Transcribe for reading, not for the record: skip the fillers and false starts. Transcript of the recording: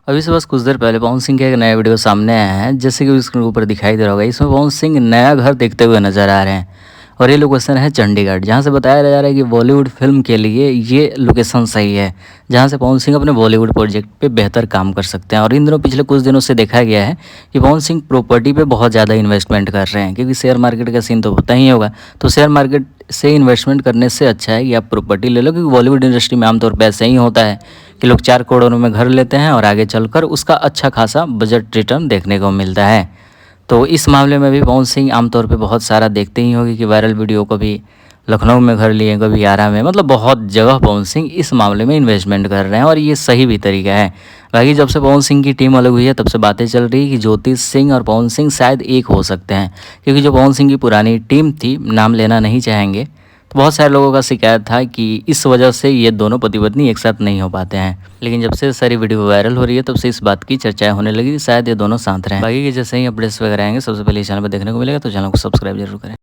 अभी से बस कुछ देर पहले पवन सिंह का एक नया वीडियो सामने आया है। जैसे कि स्क्रीन के ऊपर दिखाई दे रहा होगा, इसमें पवन सिंह नया घर देखते हुए नजर आ रहे हैं और ये लोकेशन है चंडीगढ़, जहाँ से बताया जा रहा है कि बॉलीवुड फिल्म के लिए ये लोकेशन सही है, जहाँ से पवन सिंह अपने बॉलीवुड प्रोजेक्ट पे बेहतर काम कर सकते हैं। और इन दिनों पिछले कुछ दिनों से देखा गया है कि पवन सिंह प्रॉपर्टी पे बहुत ज़्यादा इन्वेस्टमेंट कर रहे हैं, क्योंकि शेयर मार्केट का सीन तो होता ही होगा। तो शेयर मार्केट से इन्वेस्टमेंट करने से अच्छा है कि आप प्रॉपर्टी ले लो, क्योंकि बॉलीवुड इंडस्ट्री में आमतौर पर ऐसा ही होता है कि लोग 4 करोड़ में घर लेते हैं और आगे चलकर उसका अच्छा खासा बजट रिटर्न देखने को मिलता है। तो इस मामले में भी पवन सिंह आमतौर पे बहुत सारा देखते ही होंगे कि वायरल वीडियो कभी लखनऊ में घर लिए, कभी आरा में, मतलब बहुत जगह पवन सिंह इस मामले में इन्वेस्टमेंट कर रहे हैं और ये सही भी तरीका है। बाकी जब से पवन सिंह की टीम अलग हुई है तब से बातें चल रही है कि ज्योतिष सिंह और पवन सिंह शायद एक हो सकते हैं, क्योंकि जो पवन सिंह की पुरानी टीम थी, नाम लेना नहीं चाहेंगे, तो बहुत सारे लोगों का शिकायत था कि इस वजह से ये दोनों पति पत्नी एक साथ नहीं हो पाते हैं। लेकिन जब से सारी वीडियो वायरल हो रही है तब से इस बात की चर्चाएं होने लगी कि शायद ये दोनों साथ रहें। बाकी के जैसे ही अपडेट्स वगैरह आएंगे सबसे पहले इस चैनल पर देखने को मिलेगा, तो चैनल को सब्सक्राइब जरूर करें।